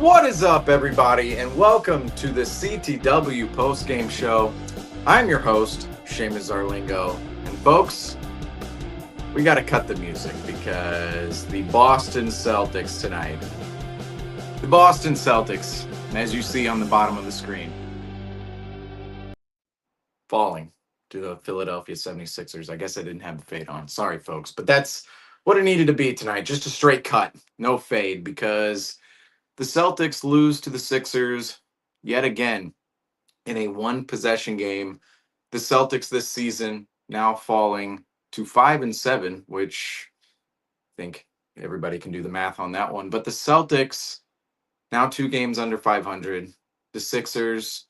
What is up, everybody, and welcome to the CTW Postgame Show. I'm your host, Seamus Zarlingo, and folks, we got to cut the music because the Boston Celtics tonight, as you see on the bottom of the screen, falling to the Philadelphia 76ers. I guess I didn't have the fade on. Sorry, folks, but that's what it needed to be tonight. Just a straight cut, no fade, because the Celtics lose to the Sixers yet again in a one-possession game. The Celtics this season now falling to 5-7, which I think everybody can do the math on that one. But the Celtics now 2 games under 500. The Sixers,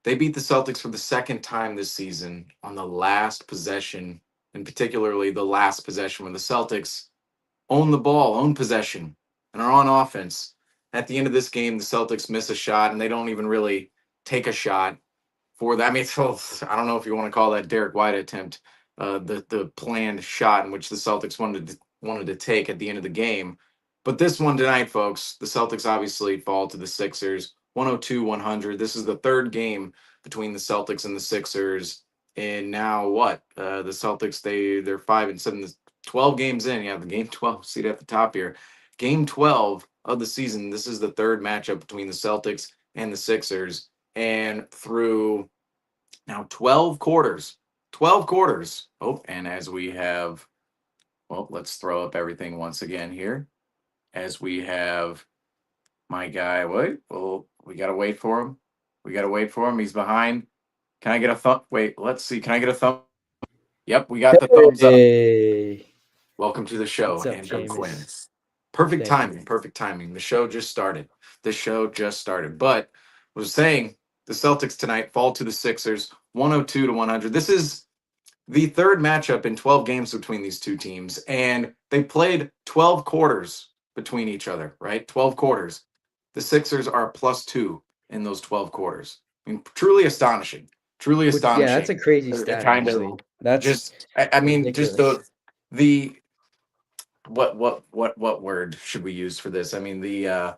they beat the Celtics for the second time this season on the last possession, and particularly the last possession when the Celtics own the ball, own possession, and are on offense. At the end of this game, the Celtics miss a shot, and they don't even really take a shot for that. I mean, I don't know if you want to call that Derek White attempt, the planned shot in which the Celtics wanted to take at the end of the game. But this one tonight, folks, the Celtics obviously fall to the Sixers, 102-100. This is the third game between the Celtics and the Sixers. And now what? The Celtics, they're 5-7, 12 games in. Yeah, the game 12, see it at the top here. Game 12 of the season. This is the third matchup between the Celtics and the Sixers. And through now 12 quarters. Oh, and as we have, well, let's throw up everything once again here. As we have my guy, we got to wait for him. He's behind. Can I get a thumb? Wait, let's see. Can I get a thumb? Yep, we got the thumbs up. Welcome to the show, What's up, Andrew Seamus? Quinn. Perfect Thank timing. The show just started. But I was saying the Celtics tonight fall to the Sixers 102-100. This is the third matchup in 12 games between these two teams, and they played 12 quarters between each other, right? 12 quarters. The Sixers are +2 in those 12 quarters. I mean, truly astonishing. Yeah, that's a crazy stat. Kind Actually. of That's just, I mean, ridiculous. just the what word should we use for this? I mean, the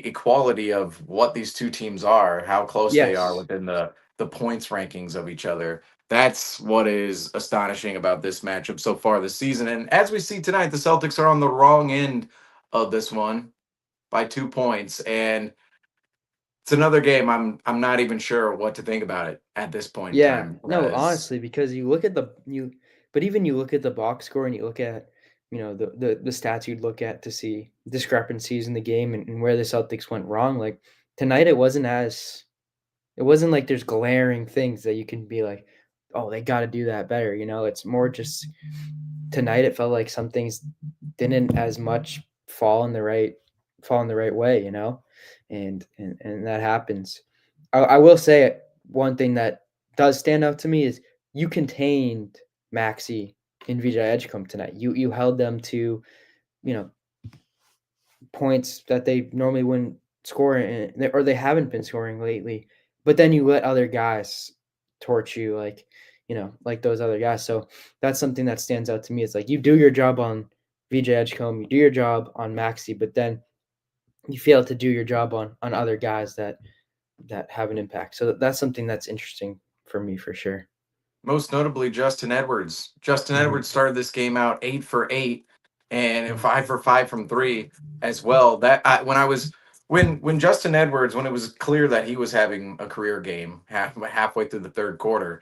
equality of what these two teams are, how close they are within the points rankings of each other. That's what is astonishing about this matchup so far this season. And as we see tonight, the Celtics are on the wrong end of this one by 2 points, and it's another game I'm not even sure what to think about it at this point in time. No, honestly, because you look at you look at the box score and you look at the stats you'd look at to see discrepancies in the game and where the Celtics went wrong. Like tonight, it wasn't like there's glaring things that you can be like, oh, they got to do that better. It's more just tonight. It felt like some things didn't as much fall in the right way. And that happens. I will say one thing that does stand out to me is you contained Maxey and VJ Edgecombe tonight. You held them to, points that they normally wouldn't score or they haven't been scoring lately. But then you let other guys torch you like those other guys. So that's something that stands out to me. It's like you do your job on VJ Edgecombe, you do your job on Maxey, but then you fail to do your job on other guys that have an impact. So that's something that's interesting for me for sure. Most notably, Justin Edwards. Edwards started this game out 8 for 8 and 5 for 5 from 3 as well. When Justin Edwards, when it was clear that he was having a career game halfway through the third quarter,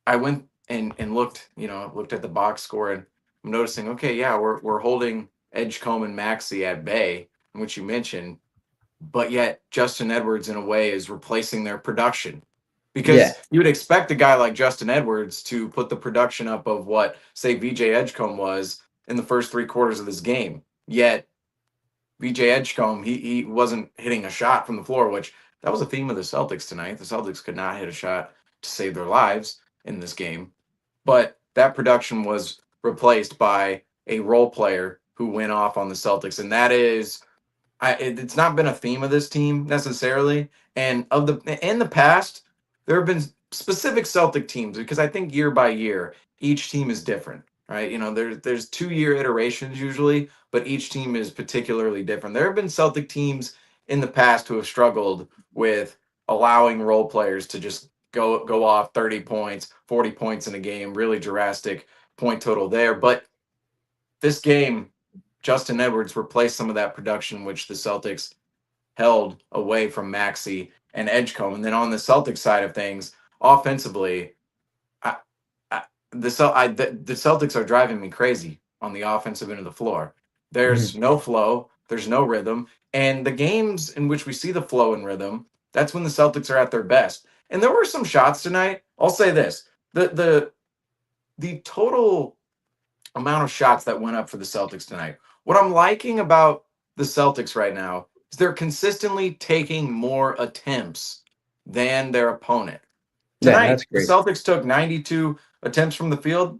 I went and looked at the box score, and I'm noticing, okay, yeah, we're holding Edgecombe and Maxey at bay, which you mentioned, but yet Justin Edwards in a way is replacing their production. Because you would expect a guy like Justin Edwards to put the production up of what, say, VJ Edgecombe was in the first 3 quarters of this game. Yet VJ Edgecombe, he wasn't hitting a shot from the floor, which that was a theme of the Celtics tonight. The Celtics could not hit a shot to save their lives in this game. But that production was replaced by a role player who went off on the Celtics. And that is, it's not been a theme of this team necessarily. And in the past, there have been specific Celtic teams, because I think year by year, each team is different. right? There's 2 year iterations usually, but each team is particularly different. There have been Celtic teams in the past who have struggled with allowing role players to just go off 30 points, 40 points in a game, really drastic point total there. But this game, Justin Edwards replaced some of that production, which the Celtics held away from Maxey and Edgecombe. And then on the Celtics side of things, offensively, I, the Celtics are driving me crazy on the offensive end of the floor. There's Mhm. no flow, there's no rhythm, and the games in which we see the flow and rhythm, that's when the Celtics are at their best. And there were some shots tonight. I'll say this: the total amount of shots that went up for the Celtics tonight. What I'm liking about the Celtics right now is they're consistently taking more attempts than their opponent. Yeah, Tonight, that's the great. Celtics took 92 attempts from the field.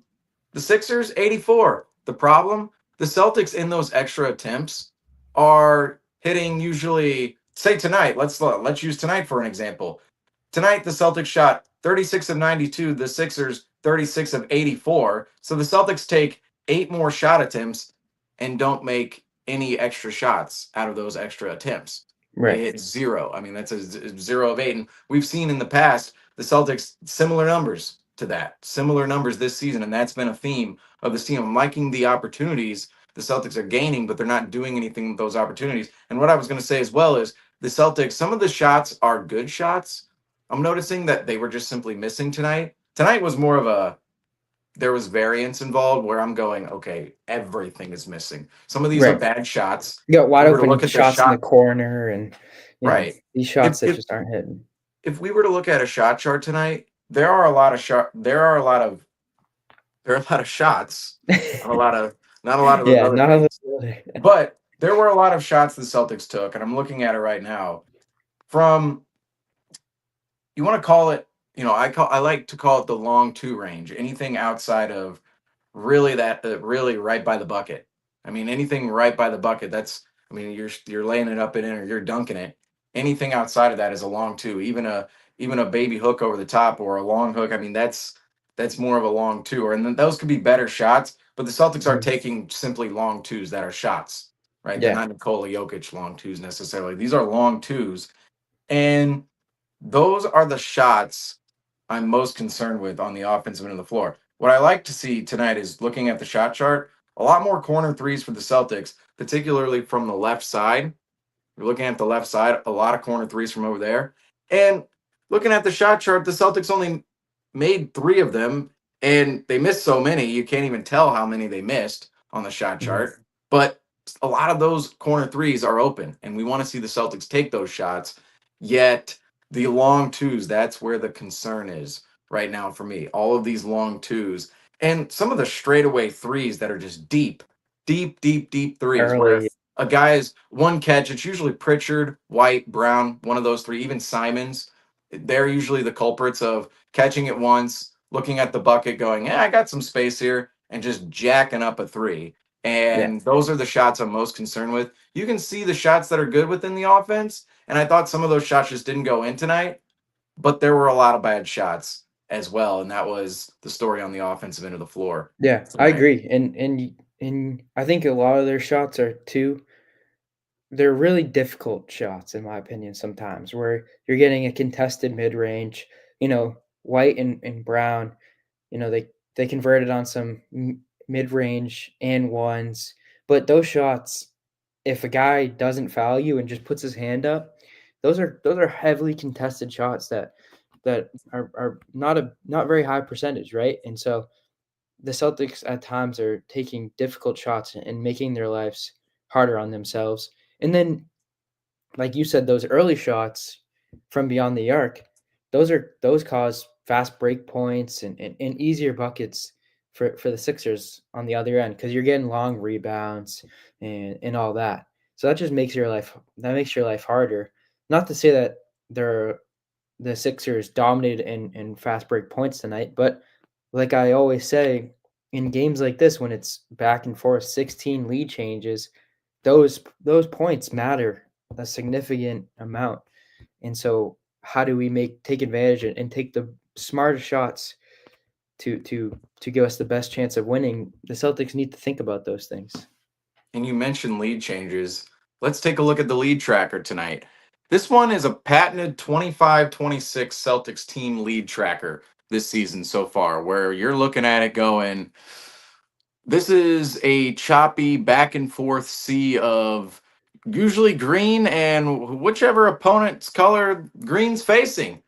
The Sixers, 84. The problem, the Celtics in those extra attempts are hitting usually, say tonight, let's use tonight for an example. Tonight, the Celtics shot 36 of 92, the Sixers 36 of 84. So the Celtics take 8 more shot attempts and don't make any extra shots out of those extra attempts. They Right. hit zero. I mean, that's a 0 of 8. And we've seen in the past the Celtics similar numbers to that, similar numbers this season. And that's been a theme of this team. I'm liking the opportunities the Celtics are gaining, but they're not doing anything with those opportunities. And what I was going to say as well is the Celtics, some of the shots are good shots. I'm noticing that they were just simply missing tonight. Tonight was more of a there was variance involved where I'm going, okay, everything is missing. Some of these are Right. bad shots. You got If wide we were to open look at the shots in the shot, corner and, right. these If shots that if just aren't hitting. if we were to look at a shot chart tonight, there are a lot of shots, not a lot of those Yeah, other none of things. those. But there were a lot of shots the Celtics took, and I'm looking at it right now. From you want to call it, I like to call it the long two range. Anything outside of really right by the bucket. I mean, anything right by the bucket. I mean, you're laying it up in it or you're dunking it. Anything outside of that is a long two. Even a baby hook over the top or a long hook. I mean, that's more of a long two. Or and then those could be better shots. But the Celtics are Mhm. taking simply long twos that are shots, right? They're Yeah. not Nikola Jokic long twos necessarily. These are long twos, and those are the shots I'm most concerned with on the offensive end of the floor. What I like to see tonight is looking at the shot chart, a lot more corner threes for the Celtics, particularly from the left side. You're looking at the left side, a lot of corner threes from over there. And looking at the shot chart, the Celtics only made 3 of them, and they missed so many, you can't even tell how many they missed on the shot Mhm. chart. But a lot of those corner threes are open, and we want to see the Celtics take those shots. Yet the long twos, that's where the concern is right now for me. All of these long twos and some of the straightaway threes that are just deep, deep, deep, deep threes where Early. a guy is one catch. It's usually Pritchard, White, Brown, one of those 3, even Simons. They're usually the culprits of catching it once, looking at the bucket, going, "Yeah, I got some space here," and just jacking up a 3. Yeah. And those are the shots I'm most concerned with. You can see the shots that are good within the offense, and I thought some of those shots just didn't go in tonight, but there were a lot of bad shots as well, and that was the story on the offensive end of the floor Yeah, I tonight. agree, and I think a lot of their shots are too they're really difficult shots in my opinion sometimes where you're getting a contested mid-range, White and Brown, they converted on some mid-range and ones, but those shots, if a guy doesn't foul you and just puts his hand up, those are heavily contested shots that are not very high percentage, right? And so the Celtics at times are taking difficult shots and making their lives harder on themselves. And then, like you said, those early shots from beyond the arc, those cause fast break points and easier buckets for the Sixers on the other end because you're getting long rebounds and all that. So that makes your life harder. Not to say that they're the Sixers dominated in fast break points tonight, but like I always say, in games like this, when it's back and forth, 16 lead changes, those points matter a significant amount. And so, how do we take advantage and take the smartest shots to give us the best chance of winning, the Celtics need to think about those things. And you mentioned lead changes. Let's take a look at the lead tracker tonight. This one is a patented 25-26 Celtics team lead tracker this season so far, where you're looking at it going, this is a choppy back and forth sea of usually green and whichever opponent's color green's facing.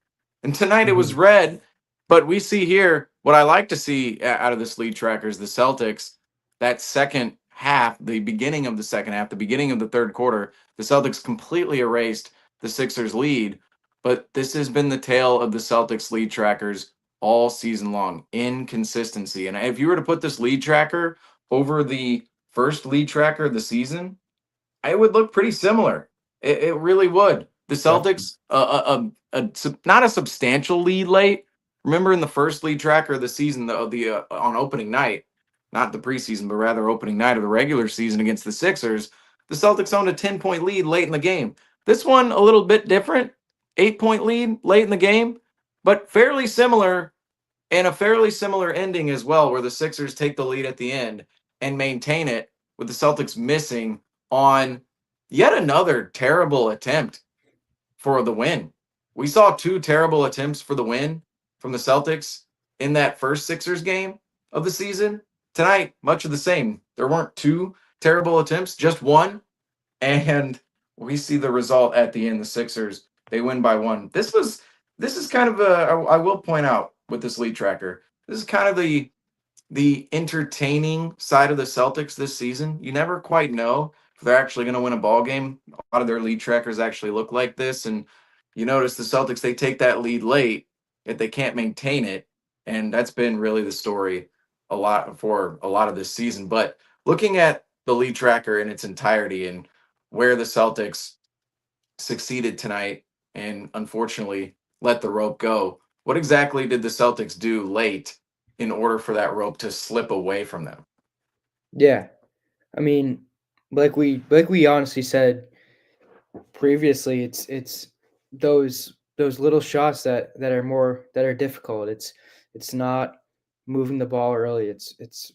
And tonight it was Mhm. red, but we see here what I like to see out of this lead tracker is the Celtics, that second half, the beginning of the second half, the beginning of the third quarter, the Celtics completely erased the Sixers lead. But this has been the tale of the Celtics lead trackers all season long, inconsistency. And if you were to put this lead tracker over the first lead tracker of the season, it would look pretty similar. It really would. The Definitely. Celtics, not a substantial lead late. Remember in the first lead tracker of the season, the on opening night, not the preseason, but rather opening night of the regular season against the Sixers, the Celtics owned a 10-point lead late in the game. This one a little bit different, 8-point lead late in the game, but fairly similar and a fairly similar ending as well, where the Sixers take the lead at the end and maintain it with the Celtics missing on yet another terrible attempt for the win. We saw two terrible attempts for the win from the Celtics in that first Sixers game of the season. Tonight, much of the same. There weren't two terrible attempts, just one. And we see the result at the end. The Sixers, they win by one. This is kind of I will point out with this lead tracker, this is kind of the entertaining side of the Celtics this season. You never quite know if they're actually going to win a ball game. A lot of their lead trackers actually look like this, and you notice the Celtics, they take that lead late, yet they can't maintain it, and that's been really the story a lot for a lot of this season. But looking at the lead tracker in its entirety and where the Celtics succeeded tonight and unfortunately let the rope go, what exactly did the Celtics do late in order for that rope to slip away from them? Yeah. I mean, like we honestly said previously, it's those little shots that are more that are difficult. It's not moving the ball early. It's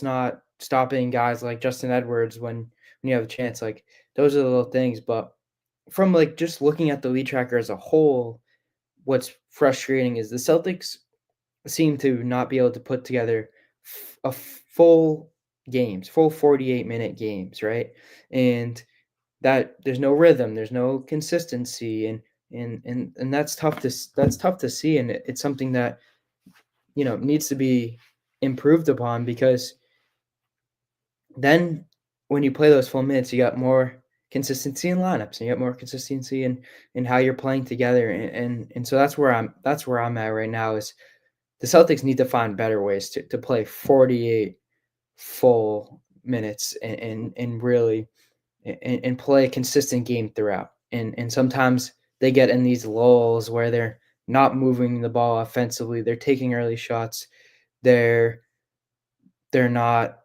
not stopping guys like Justin Edwards when you have a chance. Like those are the little things. But from like just looking at the lead tracker as a whole, what's frustrating is the Celtics seem to not be able to put together full games, full 48-minute games, right? And that there's no rhythm, there's no consistency, and that's tough to see, and it's something that needs to be improved upon because then when you play those full minutes, you got more consistency in lineups and you got more consistency in how you're playing together, and so that's where I'm at right now is the Celtics need to find better ways to play 48 full minutes and really and play a consistent game throughout. And sometimes they get in these lulls where they're not moving the ball offensively. They're taking early shots. They're they're not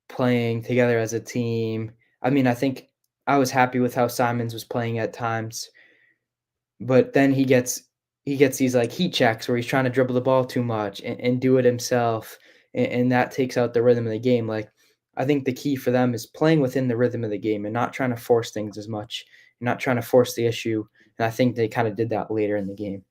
playing together as a team. I mean, I think I was happy with how Simons was playing at times, but then he gets these like heat checks where he's trying to dribble the ball too much and do it himself, and that takes out the rhythm of the game. Like I think the key for them is playing within the rhythm of the game and not trying to force things as much, not trying to force the issue. And I think they kind of did that later in the game.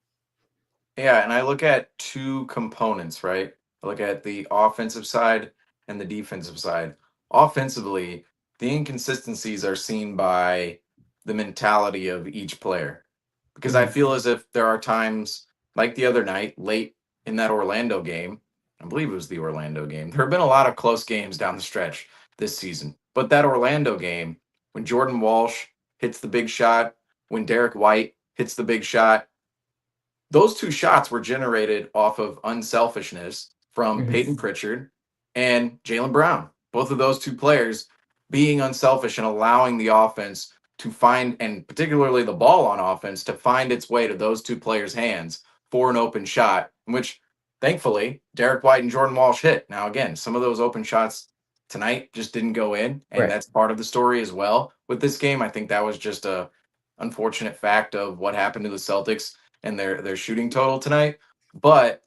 Yeah, and I look at two components, right? I look at the offensive side and the defensive side. Offensively, the inconsistencies are seen by the mentality of each player. Because I Hmm. feel as if there are times like the other night, late in that Orlando game, I believe it was the Orlando game. There have been a lot of close games down the stretch this season. But that Orlando game, when Jordan Walsh hits the big shot, when Derek White hits the big shot, those two shots were generated off of unselfishness from Hmm. Peyton Pritchard and Jalen Brown. Both of those two players being unselfish and allowing the offense to find, and particularly the ball on offense, to find its way to those two players' hands for an open shot, which thankfully Derek White and Jordan Walsh hit. Now, again, some of those open shots tonight just didn't go in, and Right. that's part of the story as well with this game. I think that was just a unfortunate fact of what happened to the Celtics and their shooting total tonight. But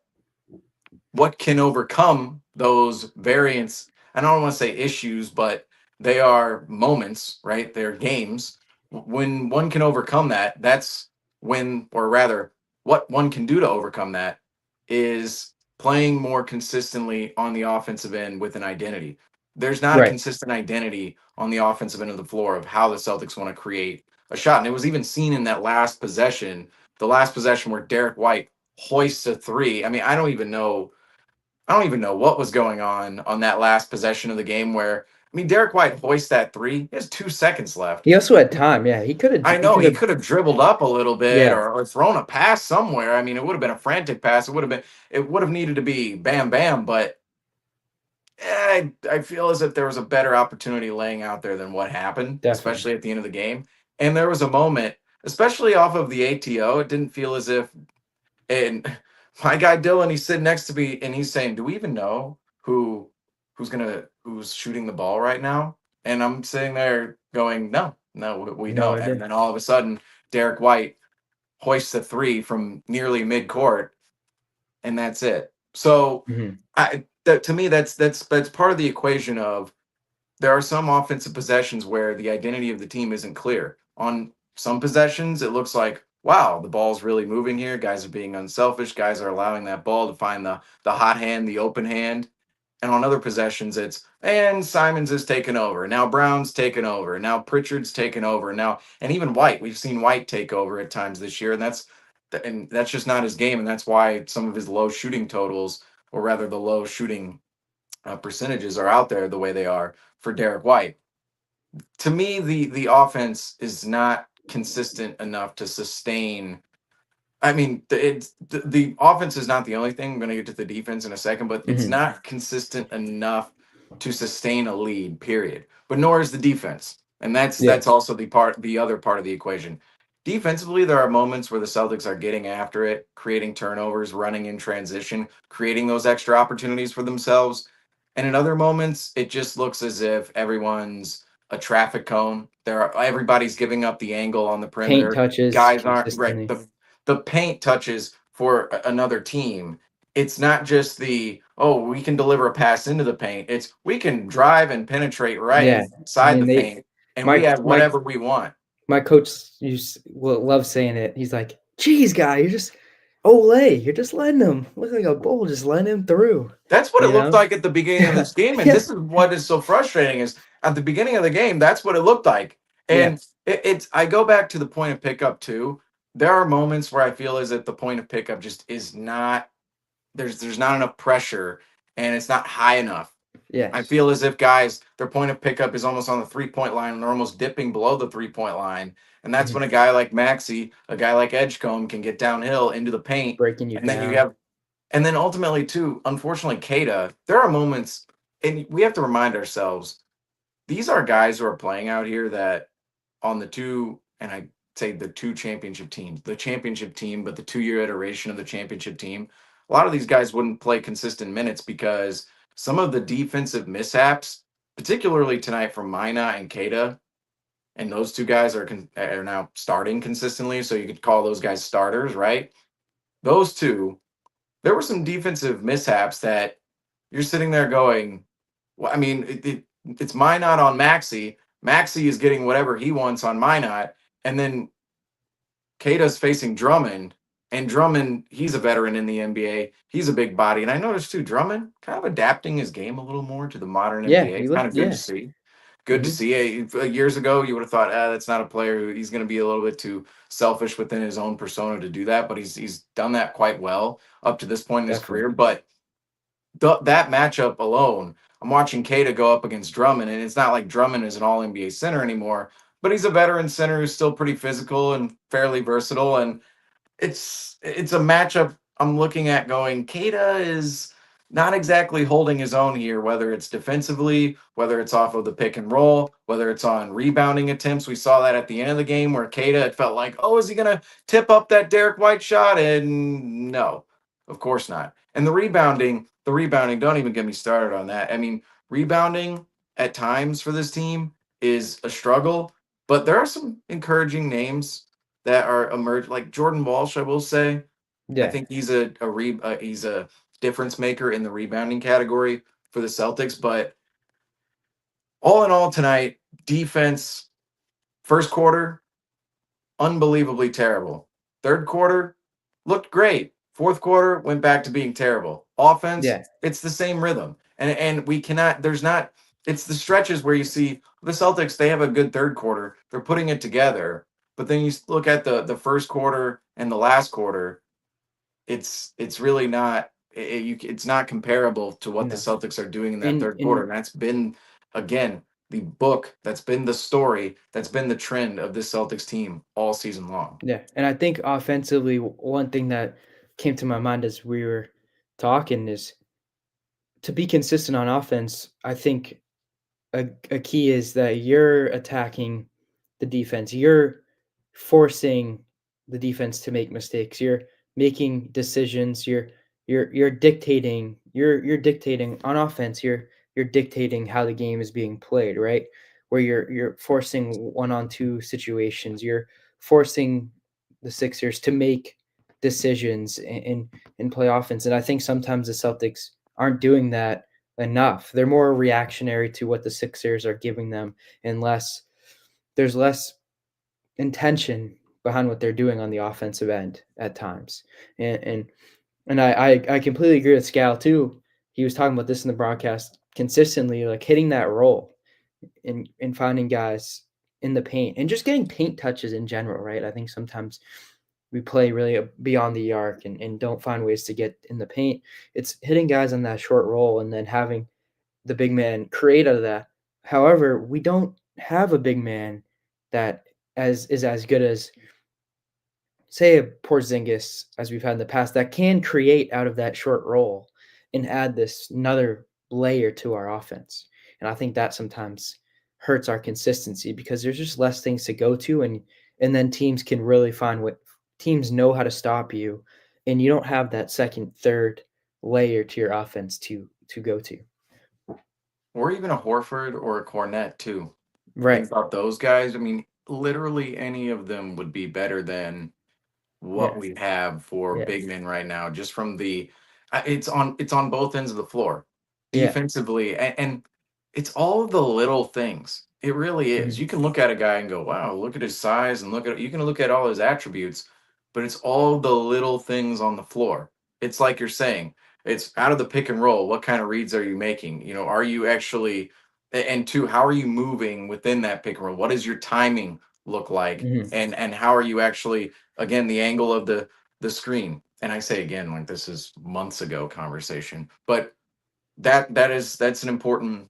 what can overcome those variants. I don't want to say issues, but they are moments, right? They're games. When one can overcome that, that's when, or rather, what one can do to overcome that is playing more consistently on the offensive end with an identity. There's not a Right. consistent identity on the offensive end of the floor of how the Celtics want to create a shot. And it was even seen in that last possession, the last possession where Derek White hoists a three. I mean, I don't even know what was going on that last possession of the game where I mean Derek White hoists that three. He has 2 seconds left. He also had time. Yeah, I he know could he have. could have dribbled up a little bit Yeah, or thrown a pass somewhere. I mean, it would have been a frantic pass. It would have needed to be bam bam, but I feel as if there was a better opportunity laying out there than what happened, definitely. especially at the end of the game. And there was a moment, especially off of the ATO, it didn't feel as if and my guy Dylan, he's sitting next to me and he's saying, "Do we even know who's shooting the ball right now?" And I'm sitting there going, "No, no, we No don't." And idea. then all of a sudden, Derek White hoists a three from nearly midcourt, and that's it. So, Hmm. to me, that's part of the equation of there are some offensive possessions where the identity of the team isn't clear. On some possessions, it looks like, wow, the ball's really moving here. Guys are being unselfish. Guys are allowing that ball to find the hot hand, the open hand. And on other possessions, it's and Simons is taken over. Now Brown's taken over. Now Pritchard's taken over. Now and even White, we've seen White take over at times this year, and that's just not his game, and that's why some of his low shooting totals, or rather the low shooting percentages, are out there the way they are for Derek White. To me, the offense is not consistent enough to sustain. I mean, the offense is not the only thing. I'm going to get to the defense in a second, but it's Hmm. not consistent enough to sustain a lead. Period. But nor is the defense, and Yeah. that's also the other part of the equation. Defensively, there are moments where the Celtics are getting after it, creating turnovers, running in transition, creating those extra opportunities for themselves. And in other moments, it just looks as if everyone's a traffic cone. Everybody's giving up the angle on the Paint perimeter. touches Guys aren't right. consistently. The paint touches for another team. It's not just the oh we can deliver a pass into the paint. It's we can drive and penetrate right Yeah, I inside mean the they paint, and we my have my whatever we want. my coach will love saying it. He's like, "Geez, guy, you're just Olay. You're just letting him look like a bull, just letting him through." That's what it You looked know? like at the beginning of Yeah, this game, and yeah, this is what is so frustrating is at the beginning of the game. That's what it looked like, yeah. and it's. I go back to the point of pickup too. There are moments where I feel as if the point of pickup just is not there's not enough pressure and it's not high enough. I Yes. feel as if guys, their point of pickup is almost on the 3 point line and they're almost dipping below the 3 point line. And that's Mhm. when a guy like Maxi, a guy like Edgecombe can get downhill into the paint. Breaking you And then down. and then ultimately, too, unfortunately, Kada, there are moments, and we have to remind ourselves these are guys who are playing out here that on the two, and I say the two championship teams, the championship team, but the 2 year iteration of the championship team, a lot of these guys wouldn't play consistent minutes because some of the defensive mishaps, particularly tonight from Mina and Kada, and those two guys are now starting consistently, so you could call those guys starters, right? Those two, there were some defensive mishaps that you're sitting there going, well, I mean, it's Minot on Maxi. Maxi is getting whatever he wants on Minot, and then Kata's facing Drummond, and Drummond, he's a veteran in the NBA. He's a big body, and I noticed too, Drummond kind of adapting his game a little more to the modern Yeah, NBA. he It's kind looked of good to yeah. see. Good to Mhm. see. Years ago, you would have thought, that's not a player who he's going to be a little bit too selfish within his own persona to do that. But he's done that quite well up to this point in his Definitely. career. But that matchup alone, I'm watching Kata go up against Drummond, and it's not like Drummond is an All NBA center anymore, but he's a veteran center who's still pretty physical and fairly versatile. And it's a matchup I'm looking at going, Keita is not exactly holding his own here, whether it's defensively, whether it's off of the pick and roll, whether it's on rebounding attempts. We saw that at the end of the game where Keita, it felt like, oh, is he going to tip up that Derek White shot? And no, of course not. And the rebounding, don't even get me started on that. I mean, rebounding at times for this team is a struggle, but there are some encouraging names that are emerged, like Jordan Walsh. I will say, I Yeah. think he's difference maker in the rebounding category for the Celtics. But all in all, tonight, defense, first quarter, unbelievably terrible. Third quarter, looked great. Fourth quarter, went back to being terrible. Offense, Yeah. it's the same rhythm. And we cannot, there's not, it's the stretches where you see the Celtics, they have a good third quarter. They're putting it together. But then you look at the first quarter and the last quarter, it's really not it's not comparable to what the No. Celtics are doing in that And third quarter, and and that's been again the book, that's been the story, that's been the trend of this Celtics team all season long. yeah, and I think offensively, one thing that came to my mind as we were talking is to be consistent on offense. I think a key is that you're attacking the defense. You're forcing the defense to make mistakes. You're making decisions. You're dictating. You're dictating on offense. You're dictating how the game is being played, right? Where you're forcing one on two situations. You're forcing the Sixers to make decisions and play offense. And I think sometimes the Celtics aren't doing that enough. They're more reactionary to what the Sixers are giving them, and there's less intention behind what they're doing on the offensive end at times. And I completely agree with Scal too. He was talking about this in the broadcast consistently, like hitting that roll and finding guys in the paint and just getting paint touches in general, right? I think sometimes we play really beyond the arc and don't find ways to get in the paint. It's hitting guys on that short roll and then having the big man create out of that. However, we don't have a big man that as is as good as say a Porzingis as we've had in the past that can create out of that short roll and add this another layer to our offense. And I think that sometimes hurts our consistency because there's just less things to go to and then teams can really find what teams know how to stop you and you don't have that second, third layer to your offense to go to. Or even a Horford or a Cornette too. Think Right. about those guys. I mean, literally any of them would be better than what Yeah. we have for Yeah. big men right now, just from the it's on both ends of the floor Yeah. defensively, and it's all of the little things. It really is. Mhm. You can look at a guy and go, wow, look at his size, and you can look at all his attributes, but it's all the little things on the floor. It's like you're saying, it's out of the pick and roll, what kind of reads are you making? Are you actually, and two, how are you moving within that pick and roll? What does your timing look like? Mhm. And how are you actually, again, the angle of the screen? And I say again, like this is months ago conversation, but that's an important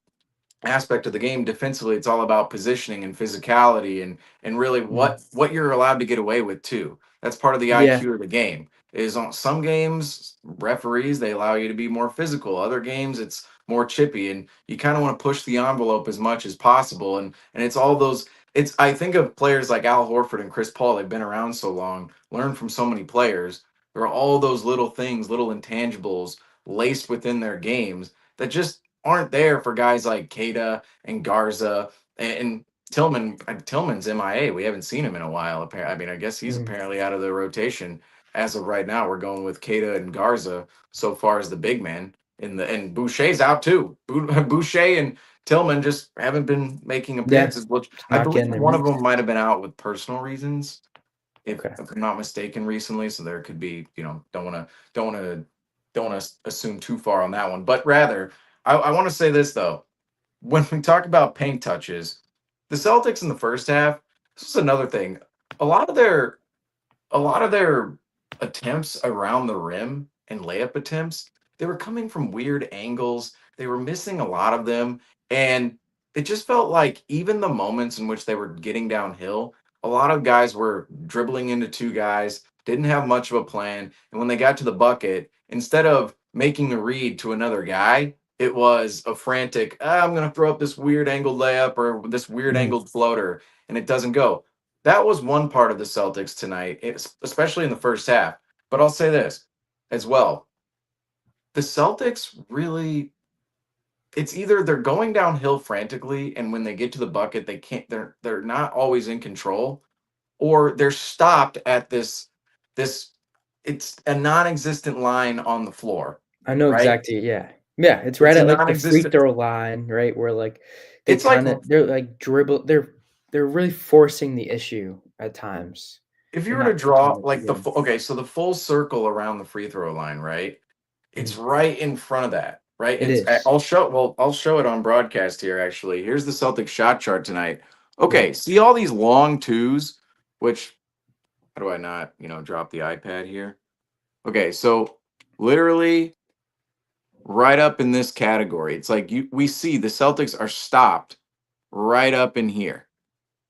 aspect of the game. Defensively, it's all about positioning and physicality, and really Mhm. what you're allowed to get away with too. That's part of the Yeah. IQ of the game. Is on some games, referees, they allow you to be more physical. Other games, it's more chippy, and you kind of want to push the envelope as much as possible. And it's all those. It's I think of players like Al Horford and Chris Paul. They've been around so long, learned from so many players. There are all those little things, little intangibles laced within their games that just aren't there for guys like Kada and Garza and Tillman. Tillman's MIA. We haven't seen him in a while. I mean, I guess he's Mhm. apparently out of the rotation as of right now. We're going with Kada and Garza so far as the big man. And Boucher's out too. Boucher and Tillman just haven't been making Yeah. appearances. Which Just I not believe getting their one of minutes. them might have been out with personal reasons, Okay. if I'm not mistaken, recently. So there could be, don't want to assume too far on that one. But rather, I want to say this though. When we talk about paint touches, the Celtics in the first half, this is another thing. A lot of their a lot of their attempts around the rim and layup attempts, they were coming from weird angles. They were missing a lot of them. And it just felt like even the moments in which they were getting downhill, a lot of guys were dribbling into two guys, didn't have much of a plan. And when they got to the bucket, instead of making the read to another guy, it was a frantic, I'm going to throw up this weird angled layup or this weird Mhm. angled floater, and it doesn't go. That was one part of the Celtics tonight, especially in the first half. But I'll say this as well. The Celtics really, it's either they're going downhill frantically, and when they get to the bucket, they can't, they're not always in control, or they're stopped at this, it's a non-existent line on the floor. I know right? exactly, yeah. Yeah, it's right It's a at, like, the free non-existent. throw line, right, where, like, It's like they're, like, they're really forcing the issue at times if you and were to not taking draw it like again. okay, so the full circle around the free throw line, right? It's Mhm. right in front of that, right? It is. I'll show it on broadcast here actually. Here's the Celtics shot chart tonight. Yeah. Okay, see all these long twos, which how do I not, drop the iPad here? Okay, so literally right up in this category. It's like we see the Celtics are stopped right up in here,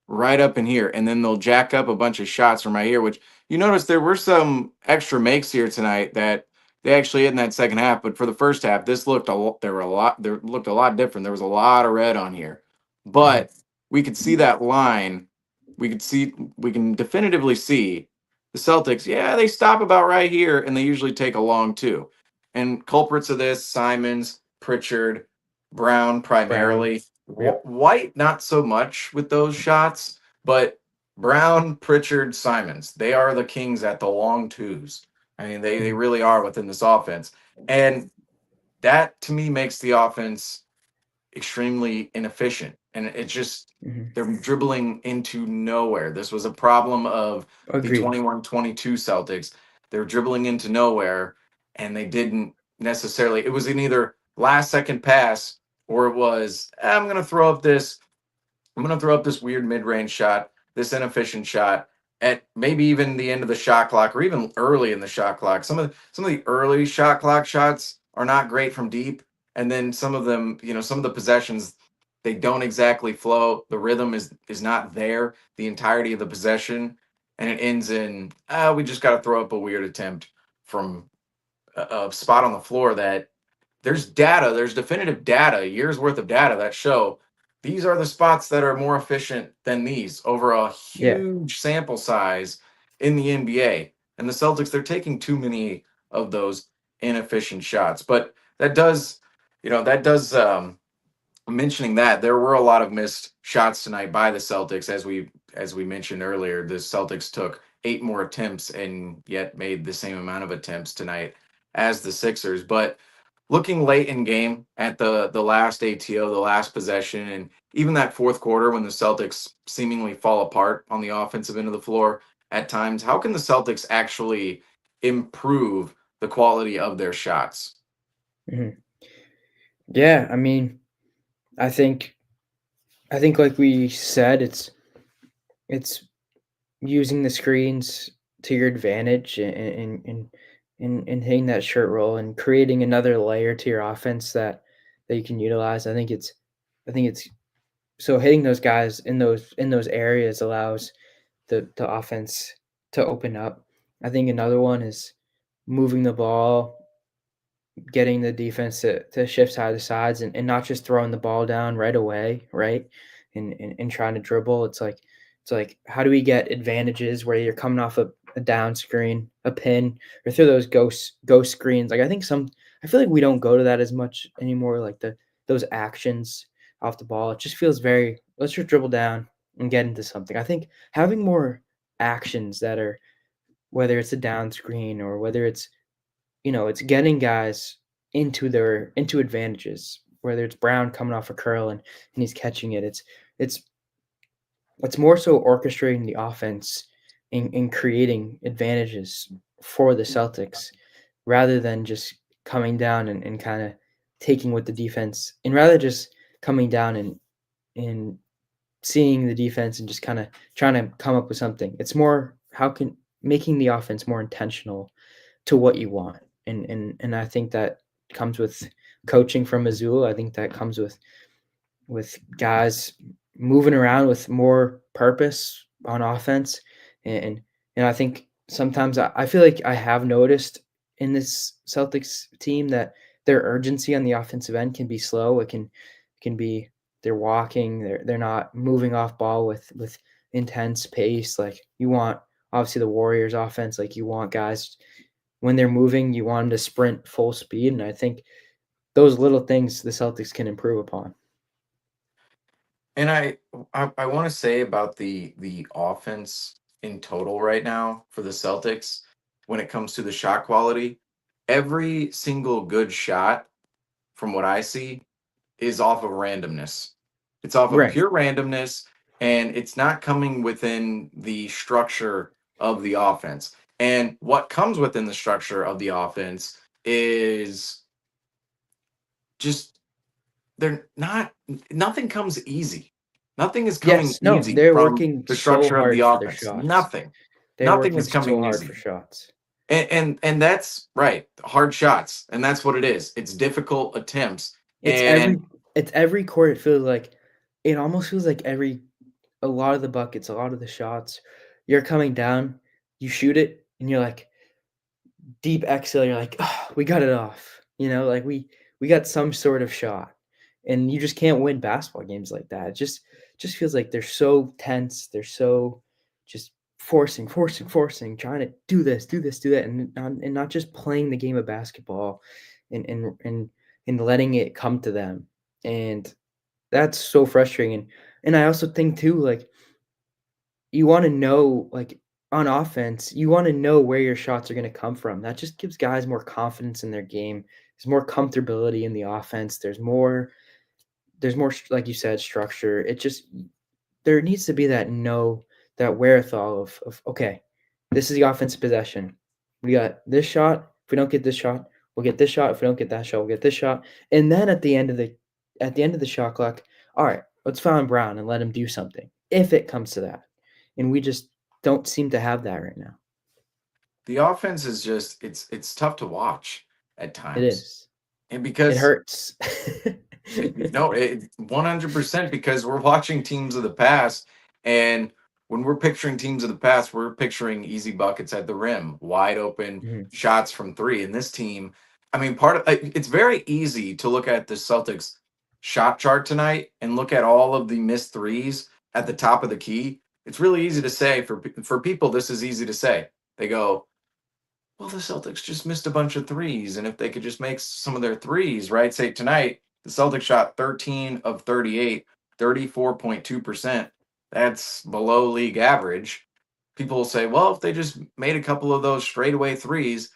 right up in here, and then they'll jack up a bunch of shots from right here. Which you notice there were some extra makes here tonight that they actually hit in that second half. But for the first half, this looked there looked a lot different. There was a lot of red on here, Mhm. but we could see that line. We can definitively see the Celtics. Yeah, they stop about right here, and they usually take a long two. And culprits of this: Simons, Pritchard, Brown, Brown. primarily. Yep. White, not so much with those shots, but Brown, Pritchard, Simons, they are the kings at the long twos. I mean, they Mhm. really are within this offense. And that to me makes the offense extremely inefficient. And it's just, Mhm. they're dribbling into nowhere. This was a problem of the Agreed. 21-22 Celtics. They're dribbling into nowhere, and they didn't necessarily, it was in either last second pass or it was, I'm going to throw up this I'm going to throw up this weird mid-range shot, this inefficient shot at maybe even the end of the shot clock or even early in the shot clock. Some of the early shot clock shots are not great from deep, and then some of them, some of the possessions they don't exactly flow. The rhythm is not there the entirety of the possession, and it ends in we just got to throw up a weird attempt from a spot on the floor that there's definitive data, years worth of data that show these are the spots that are more efficient than these over a Yeah. huge sample size in the NBA. And the Celtics, they're taking too many of those inefficient shots. But that does mentioning that there were a lot of missed shots tonight by the Celtics, as we mentioned earlier. The Celtics took 8 more attempts and yet made the same amount of attempts tonight as the Sixers. But looking late in game at the last ATO, the last possession, and even that fourth quarter when the Celtics seemingly fall apart on the offensive end of the floor at times, how can the Celtics actually improve the quality of their shots? Mhm. Yeah, I mean, I think like we said, it's using the screens to your advantage and hitting that shirt roll and creating another layer to your offense that you can utilize. I think it's so hitting those guys in those areas allows the offense to open up. I think another one is moving the ball, getting the defense to shift side to sides and not just throwing the ball down right away, right? And trying to dribble. It's like how do we get advantages where you're coming off a down screen, a pin, or through those ghost screens. Like I feel like we don't go to that as much anymore, like those actions off the ball. It just feels very let's just dribble down and get into something. I think having more actions that are whether it's a down screen or whether it's it's getting guys into advantages, whether it's Brown coming off a curl and he's catching it. It's it's more so orchestrating the offense and creating advantages for the Celtics rather than just coming down and kind of taking what the defense and rather just coming down and seeing the defense and just kind of trying to come up with something. It's more how can making the offense more intentional to what you want. And I think that comes with coaching from Azul. I think that comes with guys moving around with more purpose on offense. And and I think sometimes I feel like I have noticed in this Celtics team that their urgency on the offensive end can be slow. It can be they're walking, they're not moving off ball with intense pace. Like you want obviously the Warriors offense, like you want guys when they're moving, you want them to sprint full speed, and I think those little things the Celtics can improve upon. And I want to say about the offense in total right now for the Celtics when it comes to the shot quality. every single good shot, from what I see, is off of randomness. It's off of Right. pure randomness, and it's not coming within the structure of the offense. And what comes within the structure of the offense is just they're not nothing comes easy. Nothing is coming Yes. No, easy they're from working the so structure of the hard for their offense. shots. Nothing. They're Nothing working is so coming hard for easy. shots. And that's right. Hard shots. And that's what it is. It's difficult attempts. It's And every it's every court. It almost feels like a lot of the buckets, a lot of the shots, you're coming down, you shoot it, and you're like deep exhale. You're like, oh, we got it off. Like we got some sort of shot, and you just can't win basketball games like that. It just feels like they're so tense. They're so just forcing, trying to do this, do this, do that, and not just playing the game of basketball, and letting it come to them. And that's so frustrating. And I also think too, like you want to know, like on offense, you want to know where your shots are going to come from. That just gives guys more confidence in their game. There's more comfortability in the offense. There's more, like you said, structure. It just there needs to be that wherewithal of okay, this is the offensive possession. We got this shot. If we don't get this shot, we'll get this shot. If we don't get that shot, we'll get this shot. And then at the end of the shot clock, all right, let's find Brown and let him do something if it comes to that. And we just don't seem to have that right now. the offense is just it's tough to watch at It times. is. And It because hurts. no, 100% because we're watching teams of the past, and when we're picturing teams of the past, we're picturing easy buckets at the rim, wide open Mhm, shots from three. And this team, I mean, it's very easy to look at the Celtics shot chart tonight and look at all of the missed threes at the top of the key. It's really easy to say for people. This is easy to say. They go, well, the Celtics just missed a bunch of threes. And if they could just make some of their threes, right? Say tonight, the Celtics shot 13 of 38, 34.2%. That's below league average. People will say, well, if they just made a couple of those straightaway threes,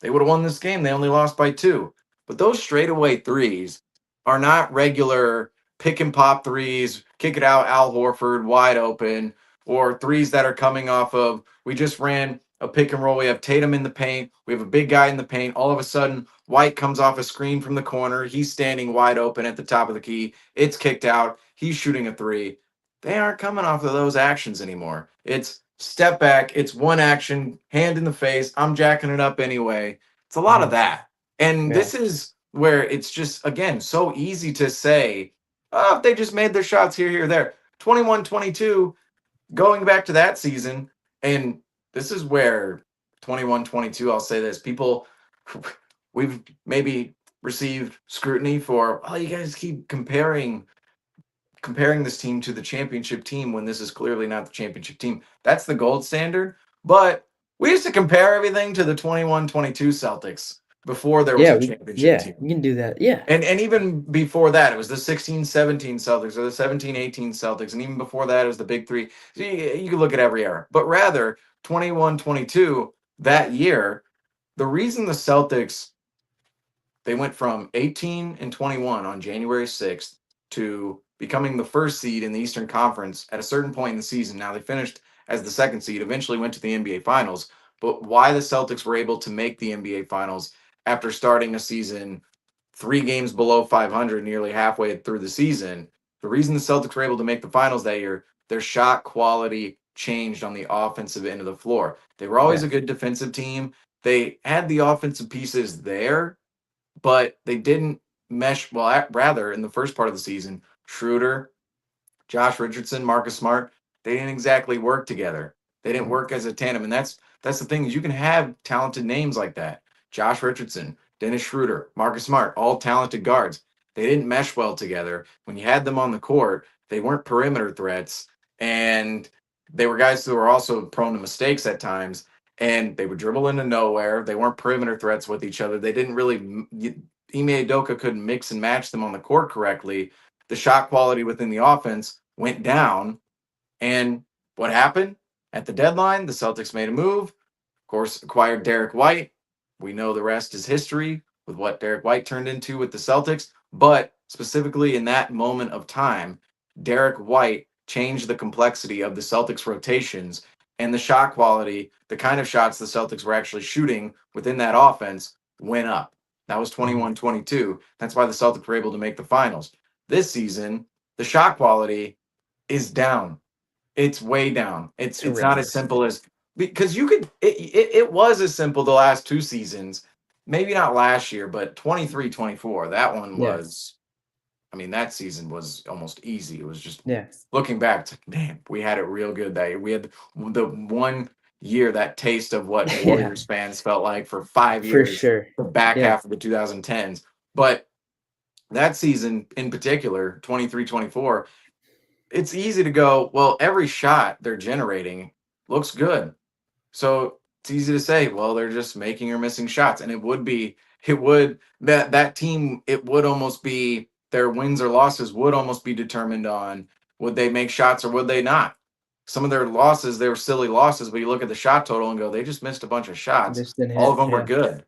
they would have won this game. They only lost by two. But those straightaway threes are not regular pick and pop threes, kick it out, Al Horford wide open, or threes that are coming off of we just ran a pick and roll. We have Tatum in the paint. We have a big guy in the paint. All of a sudden, White comes off a screen from the corner. He's standing wide open at the top of the key. It's kicked out. He's shooting a three. They aren't coming off of those actions anymore. It's step back. It's one action, hand in the face. I'm jacking it up anyway. It's a lot of mhm. that. And Yeah. this is where it's just, again, so easy to say, oh, if they just made their shots here, there. 21-22, going back to that season. And this is where 21-22, I'll say this. People, we've maybe received scrutiny for, oh, you guys keep comparing this team to the championship team when this is clearly not the championship team. That's the gold standard. But we used to compare everything to the 21-22 Celtics before there was Yeah, a we championship yeah, team. we can do that. Yeah. And even before that, it was the 16-17 Celtics or the 17-18 Celtics. And even before that, it was the big three. So you can look at every era. But rather, 21-22, that year, the reason the Celtics they went from 18-21 on January 6th to becoming the first seed in the Eastern Conference at a certain point in the season. Now they finished as the second seed, eventually went to the NBA Finals. But why the Celtics were able to make the NBA Finals after starting a season 3 games below 500, nearly halfway through the season, the reason the Celtics were able to make the finals that year, their shot quality changed on the offensive end of the floor. They were always Yeah. a good defensive team. They had the offensive pieces there, but they didn't mesh well. Rather, in the first part of the season, Schroeder, Josh Richardson, Marcus Smart, they didn't exactly work together. They didn't Mhm. work as a tandem, and that's the thing is you can have talented names like that. Josh Richardson, Dennis Schroeder, Marcus Smart, all talented guards. They didn't mesh well together. When you had them on the court, they weren't perimeter threats, and they were guys who were also prone to mistakes at times. And they would dribble into nowhere. They weren't perimeter threats with each other. They didn't really. Ime Udoka couldn't mix and match them on the court correctly. The shot quality within the offense went down. And what happened? At the deadline, the Celtics made a move, of course, acquired Derek White. we know the rest is history with what Derek White turned into with the Celtics. But specifically in that moment of time, Derek White changed the complexity of the Celtics rotations and the shot quality, the kind of shots the Celtics were actually shooting within that offense went up. That was Mhm. 21-22. That's why the Celtics were able to make the finals. This season, the shot quality is down. It's way down. It's It's it's not as horrendous. simple as because you could it was as simple the last two seasons. Maybe not last year, but 23-24. That one Yeah. was I mean, that season was almost easy. It was just Yeah. looking back, it's like, man, we had it real good that year. We had the one year that taste of what Yeah. Warriors fans felt like for 5 years, For the back sure. half of the 2010s. But that season in particular, 23-24, it's easy to go, well, every shot they're generating looks good. So it's easy to say, well, they're just making or missing shots. And it would that team, it would almost be their wins or losses would almost be determined on would they make shots or would they not. Some of their losses, they were silly losses, but you look at the shot total and go, they just missed a bunch of Yeah. shots. Just didn't All hit. of them were Yeah. good.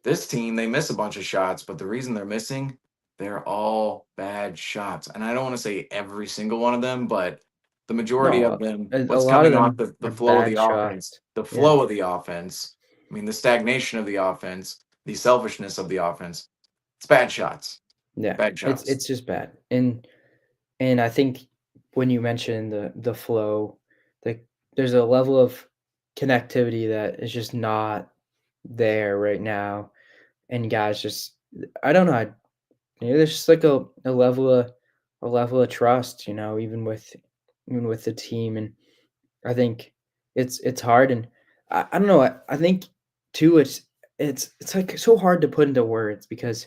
This team, they miss a bunch of shots, but the reason they're missing, they're all bad shots. And I don't want to say every single one of them, but the majority No, of them, a what's lot of coming off them the are flow of the bad offense, shots. the Yeah. flow of the offense, I mean, the stagnation of the offense, the selfishness of the offense, it's bad shots. Yeah. Bad It's shots. it's just bad. And I think when you mention the flow, like there's a level of connectivity that is just not there right now. And guys just I don't know. There's just like a level of trust, even with the team. And I think it's hard. And I don't know. I think too it's like so hard to put into words because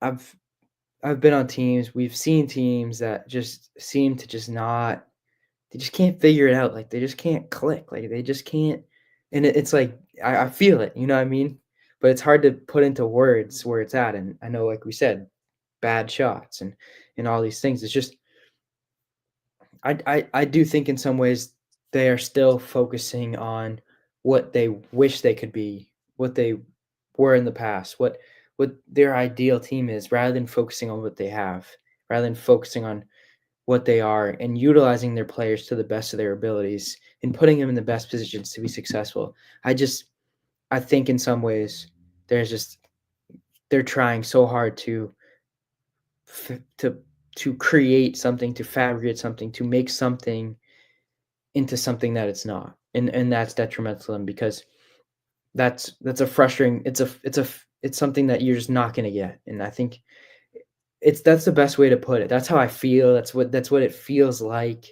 I've I've been on teams, we've seen teams that just seem to just not they just can't figure it out, like, they just can't click, like, they just can't and it's like, I feel it, you know what I mean? But it's hard to put into words where it's at, and I know, like we said, bad shots and all these things, it's just I do think in some ways they are still focusing on what they wish they could be, what they were in the past, what their ideal team is, rather than focusing on what they have, rather than focusing on what they are and utilizing their players to the best of their abilities and putting them in the best positions to be successful. I think in some ways there's just they're trying so hard f- to to create something, to fabricate something, to make something into something that it's not, and that's detrimental to them because that's a frustrating. It's something that you're just not going to get, and I think that's the best way to put it. That's how I feel. That's what it feels like.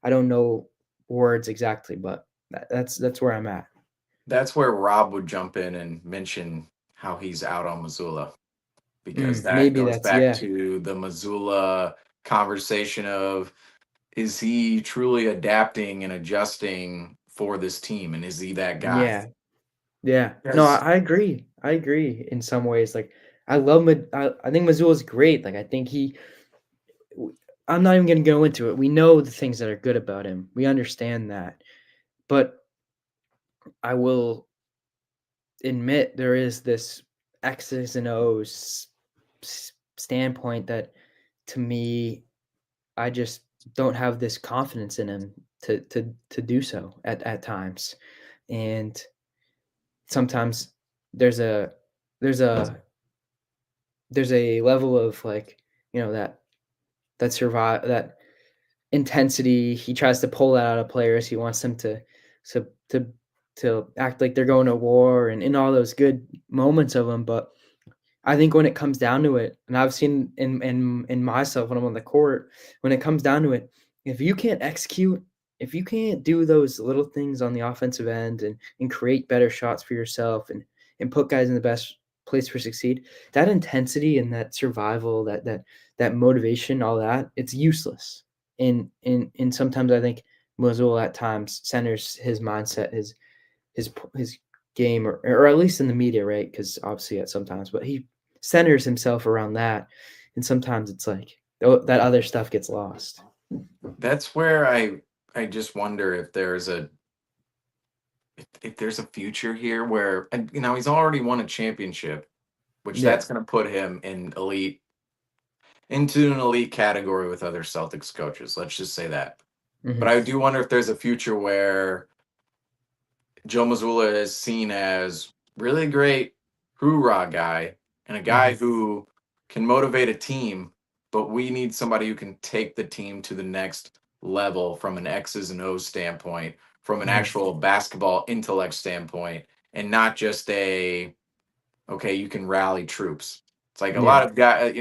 I don't know words exactly, but that's where I'm at. That's where Rob would jump in and mention how he's out on Missoula because that Maybe goes that's back yeah, to the Missoula conversation of is he truly adapting and adjusting for this team and is he that guy? yeah, yeah. No, Because I agree. I agree in some ways. Like I love I think Missoula's great. Like I think I'm not even going to go into it. We know the things that are good about him. We understand that. But I will admit there is this X's and O's standpoint that to me, I just don't have this confidence in him to do so at times. And sometimes there's a there's a there's a level of like, that intensity. He tries to pull that out of players. He wants them to to to act like they're going to war and in all those good moments of them. But I think when it comes down to it, and I've seen in myself when I'm on the court, when it comes down to it, if you can't execute, if you can't do those little things on the offensive end and create better shots for yourself and put guys in the best place for succeed, that intensity and that survival, that motivation, all that, it's useless. And sometimes I think Mosul at times centers his mindset, his game, or at least in the media, right? Because obviously at sometimes, but he centers himself around that, and sometimes it's like that other stuff gets lost. that's where I just wonder if there's if there's a future here where, and he's already won a championship, which Yeah. that's going to put him into an elite category with other Celtics coaches. Let's just say that. But Hmm. I do wonder if there's a future where Joe Mazzulla is seen as really great hoorah guy and a guy Hmm. who can motivate a team, but we need somebody who can take the team to the next level from an X's and O's standpoint, from an Hmm. actual basketball intellect standpoint, and not just okay, you can rally troops. It's like a Yeah. lot of guys,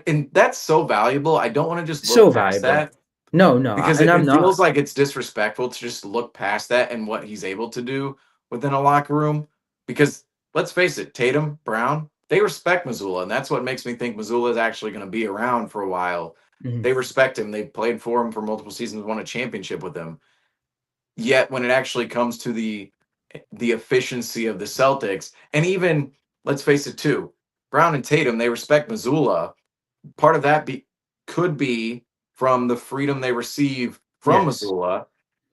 and that's so valuable. I don't want to just look So past valuable. that No, no, because and I'm it feels not. like it's disrespectful to just look past that and what he's able to do within a locker room. Because let's face it, Tatum, Brown, they respect Missoula, and that's what makes me think Missoula is actually going to be around for a while. Hmm. They respect him. They played for him for multiple seasons, won a championship with him. Yet when it actually comes to the efficiency of the Celtics, and even let's face it too, Brown and Tatum, they respect Missoula. Part of that could be from the freedom they receive from Yes. Missoula.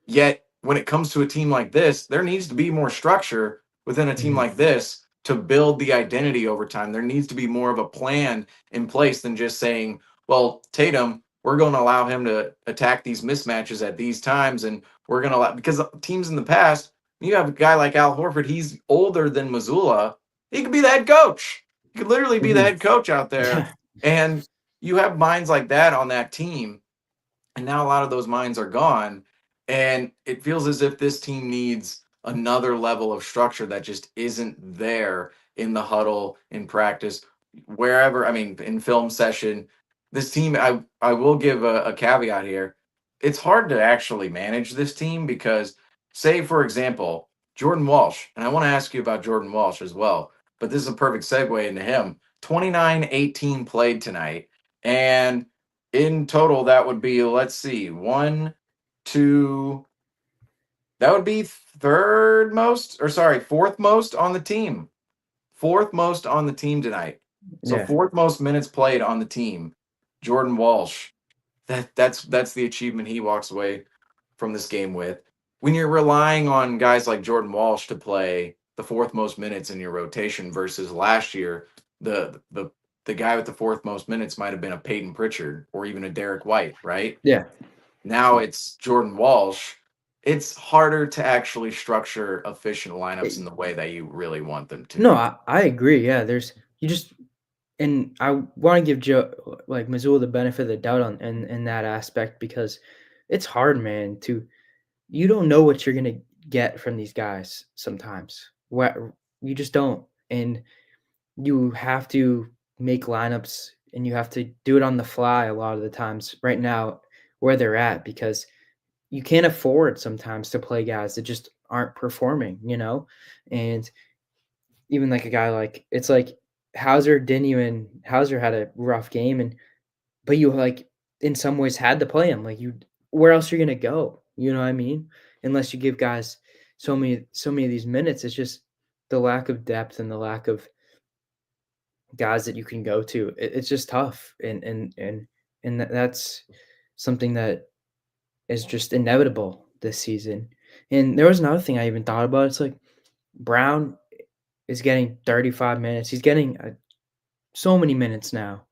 Yet, when it comes to a team like this, there needs to be more structure within a team Hmm. like this to build the identity over time. There needs to be more of a plan in place than just saying, well, Tatum, we're going to allow him to attack these mismatches at these times. And we're going to allow, because teams in the past, you have a guy like Al Horford, he's older than Missoula. He could be the head coach. He could literally be the Hmm. head coach out there. Yeah. And you have minds like that on that team, and now a lot of those minds are gone. And it feels as if this team needs another level of structure that just isn't there in the huddle, in practice, wherever. I mean, in film session. This team, I will give a caveat here. It's hard to actually manage this team because, say, for example, Jordan Walsh, and I want to ask you about Jordan Walsh as well, but this is a perfect segue into him. 29-18 played tonight. And in total, that would be, let's see, one, two, that would be third most, or sorry, fourth most on the team. Fourth most on the team tonight. So Yeah. fourth most minutes played on the team. Jordan Walsh. That's the achievement he walks away from this game with. When you're relying on guys like Jordan Walsh to play the fourth most minutes in your rotation versus last year, the the the guy with the fourth most minutes might have been a Peyton Pritchard or even a Derek White, right? Yeah. Now it's Jordan Walsh. It's harder to actually structure efficient lineups in It- the way that you really want them no, to. I agree. Yeah. There's you just and I want to give Joe like Missoula the benefit of the doubt on in that aspect because it's hard, man. To you don't know what you're gonna get from these guys sometimes. What you just don't, and you have to make lineups and you have to do it on the fly a lot of the times right now where they're at because you can't afford sometimes to play guys that just aren't performing. And even like a guy like it's like Hauser didn't even Hauser had a rough game but you like in some ways had to play him. Like you where else you're gonna go? You know what I mean? Unless you give guys so many of these minutes, it's just the lack of depth and the lack of guys that you can go to. It's just tough. And that's something that is just inevitable this season. And there was another thing I even thought about. It's like Brown is getting 35 minutes. He's getting so many minutes now.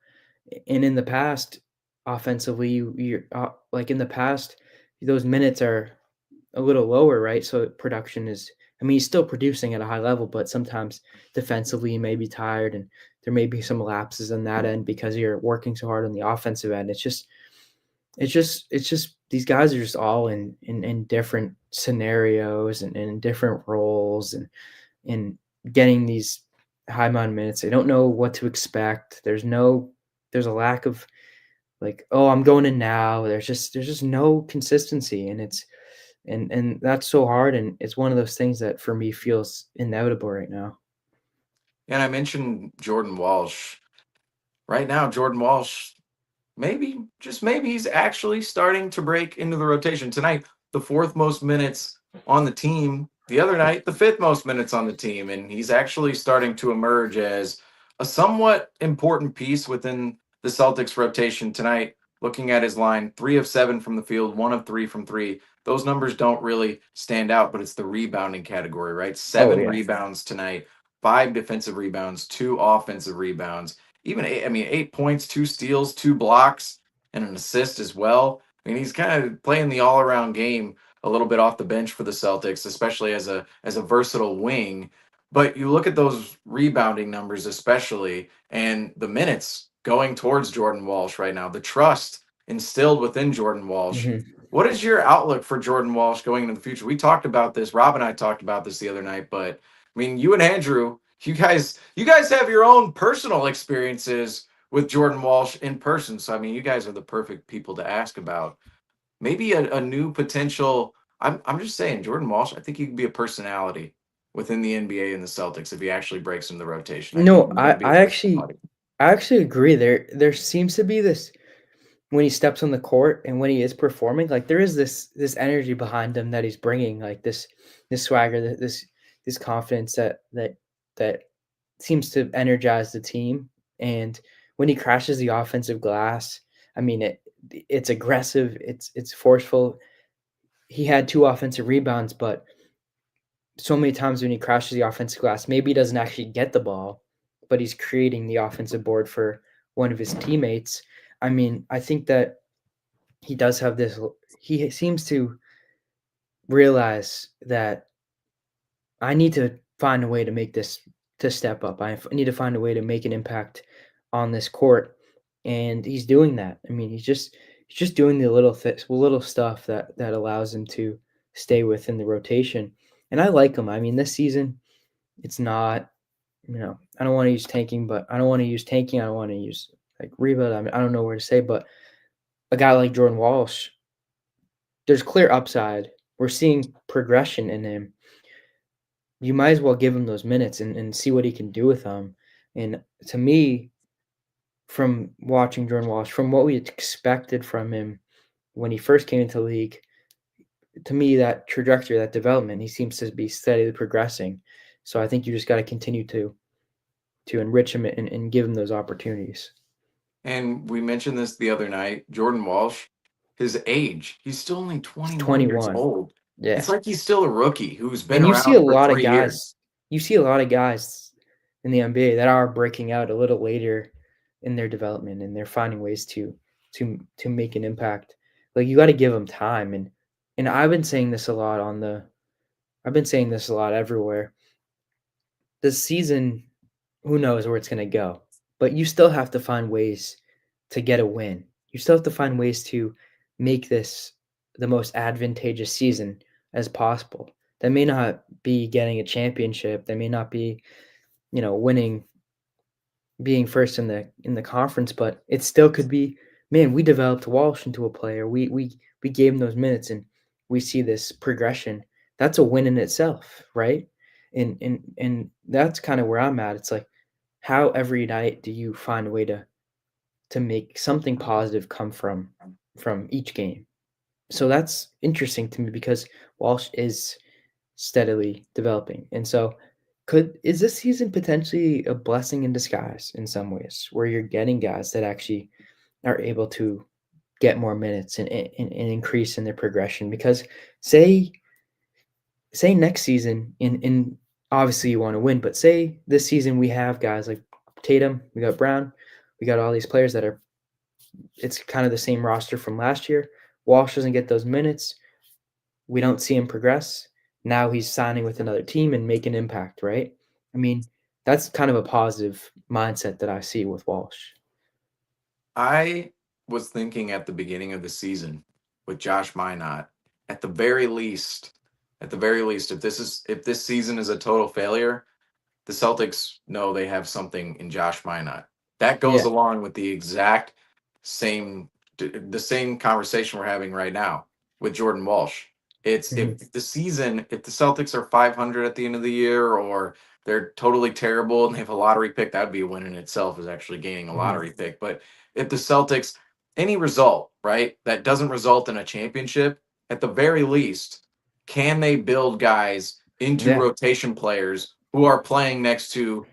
And in the past, offensively, you're like in the past, those minutes are a little lower, right? So production is, I mean, he's still producing at a high level, but sometimes defensively you may be tired and there may be some lapses on that end because you're working so hard on the offensive end. It's just these guys are just all in different scenarios and in different roles and getting these high amount of minutes. They don't know what to expect. There's a lack of like, oh, I'm going in now. There's just no consistency and and that's so hard and it's one of those things that for me feels inevitable right now. And I mentioned Jordan Walsh. Right now, Jordan Walsh, maybe, just maybe, he's actually starting to break into the rotation. Tonight, the fourth most minutes on the team. The other night, the fifth most minutes on the team. And he's actually starting to emerge as a somewhat important piece within the Celtics rotation tonight. looking at his line, 3 of 7 from the field, 1 of 3 from three. Those numbers don't really stand out, but it's the rebounding category, right? Oh, 7 yeah. rebounds tonight, 5 defensive rebounds, 2 offensive rebounds. Even eight, I mean, 8 points, 2 steals, 2 blocks, and an assist as well. I mean, he's kind of playing the all-around game a little bit off the bench for the Celtics, especially as a versatile wing. But you look at those rebounding numbers, especially, and the minutes going towards Jordan Walsh right now, the trust instilled within Jordan Walsh. Mhm. What is your outlook for Jordan Walsh going into the future? We talked about this. Rob and I talked about this the other night, but I mean, you and Andrew, you guys have your own personal experiences with Jordan Walsh in person. So I mean, you guys are the perfect people to ask about maybe a new potential. I'm just saying, Jordan Walsh. I think he could be a personality within the NBA and the Celtics if he actually breaks into the rotation. I think No, he's I going to be a I actually personality. I actually agree. There seems to be this when he steps on the court and when he is performing, like there is this energy behind him that he's bringing, like this swagger, this confidence that seems to energize the team. And when he crashes the offensive glass, I mean it's aggressive, it's forceful. He had 2 offensive rebounds, but so many times when he crashes the offensive glass, maybe he doesn't actually get the ball, but he's creating the offensive board for one of his teammates. I mean, I think that he does have this. He seems to realize that I need to find a way to make this to step up. Need to find a way to make an impact on this court, and he's doing that. I mean, he's just doing the little stuff that allows him to stay within the rotation. And I like him. I mean, this season it's not. I don't want to use tanking, but I don't want to use tanking. I don't want to use like rebuild. I mean, I don't know where to say, but a guy like Jordan Walsh, there's clear upside. We're seeing progression in him. You might as well give him those minutes and see what he can do with them. And to me, from watching Jordan Walsh, from what we expected from him when he first came into the league, to me, that trajectory, that development, he seems to be steadily progressing. So I think you just got to continue to enrich him and give him those opportunities. And we mentioned this the other night. Jordan Walsh, his age, he's still only He's 21 years 21. old. It's Yeah. like he's still a rookie who's been And you see a around for lot of 3 years. guys you see a lot of guys in the NBA that are breaking out a little later in their development, and they're finding ways to make an impact. Like, you gotta give them time, and I've been saying this a lot everywhere. This season, who knows where it's gonna go, but you still have to find ways to get a win. You still have to find ways to make this the most advantageous season as possible. That may not be getting a championship. That may not be, winning, being first in the conference, but it still could be, man, we developed Walsh into a player. We gave him those minutes and we see this progression. That's a win in itself, right? And that's kind of where I'm at. It's like, how every night do you find a way to make something positive come from each game? So that's interesting to me because Walsh is steadily developing. And so is this season potentially a blessing in disguise in some ways where you're getting guys that actually are able to get more minutes and increase in their progression? Because say say next season in obviously you want to win, but say this season we have guys like Tatum, we got Brown, we got all these players that are it's kind of the same roster from last year. Walsh doesn't get those minutes. We don't see him progress. Now he's signing with another team and making impact, right? I mean, that's kind of a positive mindset that I see with Walsh. I was thinking at the beginning of the season with Josh Minot, at the very least, if this season is a total failure, the Celtics know they have something in Josh Minot. That goes Yeah. along with same the same conversation we're having right now with Jordan Walsh. It's Mhm. if the Celtics are 500 at the end of the year or they're totally terrible and they have a lottery pick, that'd be a win in itself is actually gaining a Mhm. lottery pick. But if the Celtics any result, right, that doesn't result in a championship, at the very least, can they build guys into Yeah. rotation players who are playing next to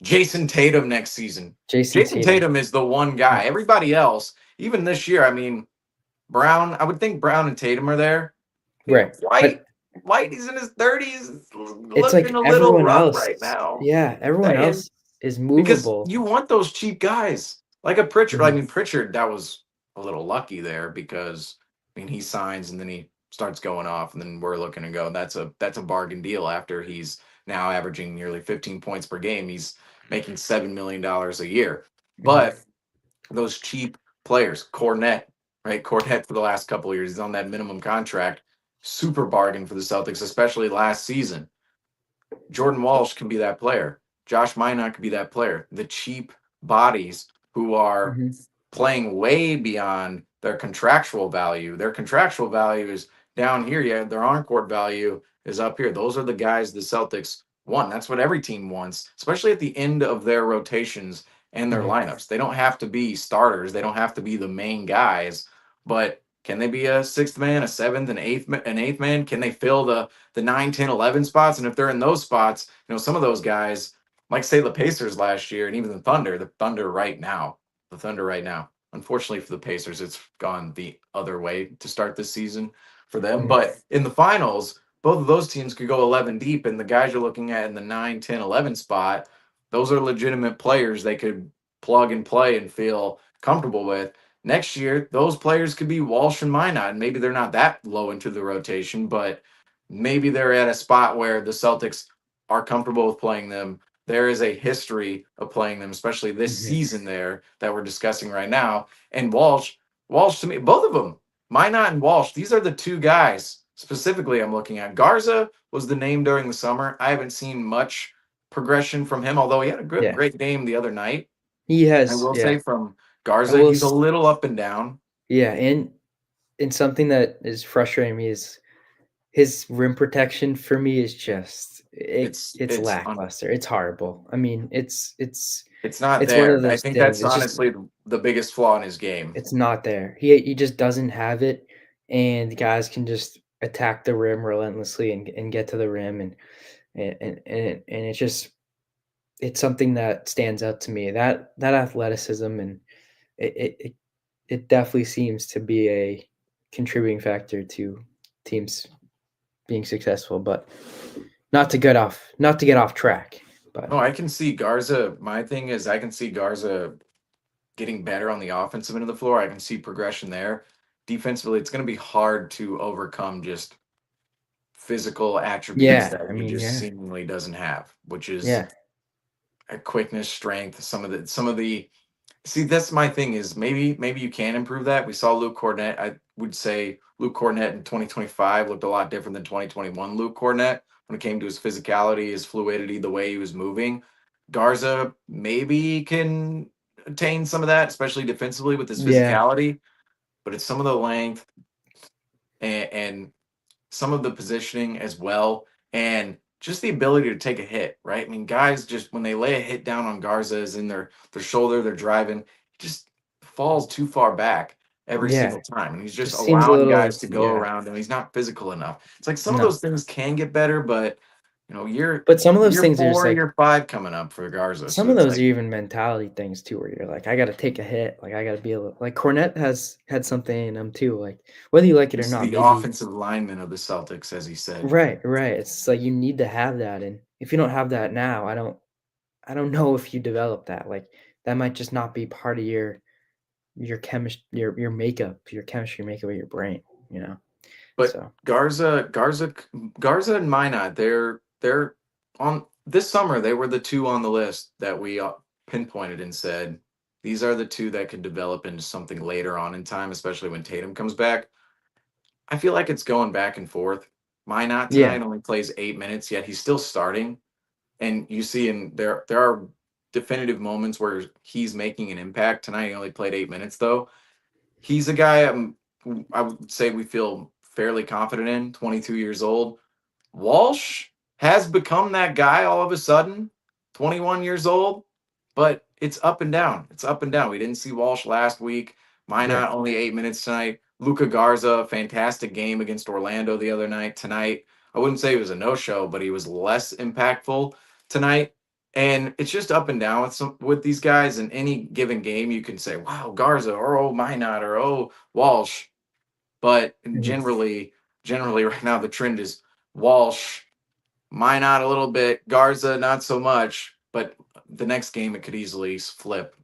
Jason Tatum next season? Jason Jason Tatum. Tatum is the one Yeah. guy. Everybody else even this year, I mean, Brown, I would think Brown and Tatum are there. I mean, Right. But White, he's in his 30s, it's looking like a little everyone rough else. right now. Yeah, everyone Saying else is because movable. you want those cheap guys like a Pritchard. I Mhm. mean, Pritchard, that was a little lucky there because I mean he signs and then he starts going off, and then we're looking to go. That's a bargain deal after he's now averaging nearly 15 points per game. He's making $7 million a year. Mhm. But those cheap players, Cornette, right? Cornette for the last couple of years, he's on that minimum contract. Super bargain for the Celtics, especially last season. Jordan Walsh can be that player. Josh Minot could be that player. The cheap bodies who are Mhm. playing way beyond their contractual value. Their contractual value is down here. Yeah, their on-court value is up here. Those are the guys the Celtics want. That's what every team wants, especially at the end of their rotations and their Mhm. lineups. They don't have to be starters. They don't have to be the main guys, but can they be a sixth man, a seventh, an eighth man? Can they fill the 9, 10, 11 spots? And if they're in those spots, some of those guys, like say the Pacers last year and even the Thunder right now, the Thunder right now. Unfortunately for the Pacers, it's gone the other way to start this season for them. Mhm. But in the finals, both of those teams could go 11 deep, and the guys you're looking at in the 9, 10, 11 spot, those are legitimate players they could plug and play and feel comfortable with. Next year, those players could be Walsh and Minot, and maybe they're not that low into the rotation, but maybe they're at a spot where the Celtics are comfortable with playing them. There is a history of playing them, especially this Mhm. season there that we're discussing right now. And Walsh to me, both of them, Minot and Walsh, these are the two guys specifically I'm looking at. Garza was the name during the summer. I haven't seen much progression from him, although he had a good, Yeah. great game the other night. He I has, will yeah. say from I Garza, will he's a s little up and down. Yeah, and something that is frustrating me is his rim protection for me is just it's It's lackluster. It's horrible. I mean, it's not it's one of there. I those think things. that's It's just honestly the biggest flaw in his game. it's not there. He just doesn't have it, and guys can just attack the rim relentlessly and get to the rim and it's just it's something that stands out to me. That athleticism and it it it, it definitely seems to be a contributing factor to teams being successful, but not to get off track. But No, I can see Garza. My thing is, I can see Garza getting better on the offensive end of the floor. I can see progression there. Defensively, it's going to be hard to overcome just physical attributes yeah, that I he mean, just yeah, seemingly doesn't have, which is yeah, a quickness, strength, some of the. See, that's my thing is maybe you can improve that. We saw Luke Cornett. I would say Luke Cornett in 2025 looked a lot different than 2021 Luke Cornett when it came to his physicality, his fluidity, the way he was moving. Garza maybe can attain some of that, especially defensively with his yeah, physicality, but it's some of the length and some of the positioning as well, and just the ability to take a hit, right? I mean, guys just when they lay a hit down on Garza's in their shoulder, they're driving, he just falls too far back every yeah. single time. And he's just Just seems a allowing little, guys to go yeah, around him. He's not physical enough. It's like some of no. those things can get better, but year But some of those year things are just four, like year five coming up for Garza. So some of it's those are like even mentality things too, where you're like, I got to take a hit, like I got to be able. Like Cornette has had something in him too, like whether you like it or he's not, the maybe. offensive lineman of the Celtics, as he said. Right, right. It's like you need to have that, and if you don't have that now, I don't know if you develop that. Like that might just not be part of your makeup, your chemistry makeup of your brain, you know. But So Garza and Minot, they're on this summer. They were the two on the list that we pinpointed and said these are the two that could develop into something later on in time, especially when Tatum comes back. I feel like it's going back and forth. Minot yeah, tonight only plays 8 minutes, yet he's still starting. And you see, there are definitive moments where he's making an impact. Tonight he only played 8 minutes, though. He's a guy I would say we feel fairly confident in, 22 years old. Walsh has become that guy all of a sudden, 21 years old, but it's up and down. It's up and down. We didn't see Walsh last week. right. Minot only 8 minutes tonight. Luca Garza, fantastic game against Orlando the other night. Tonight, I wouldn't say it was a no show, but he was less impactful tonight. And it's just up and down with these guys. In any given game, you can say, "Wow, Garza," or "Oh, Minot," or "Oh, Walsh." But Mhm. generally, right now the trend is Walsh, Minot a little bit, Garza not so much. But the next game, it could easily flip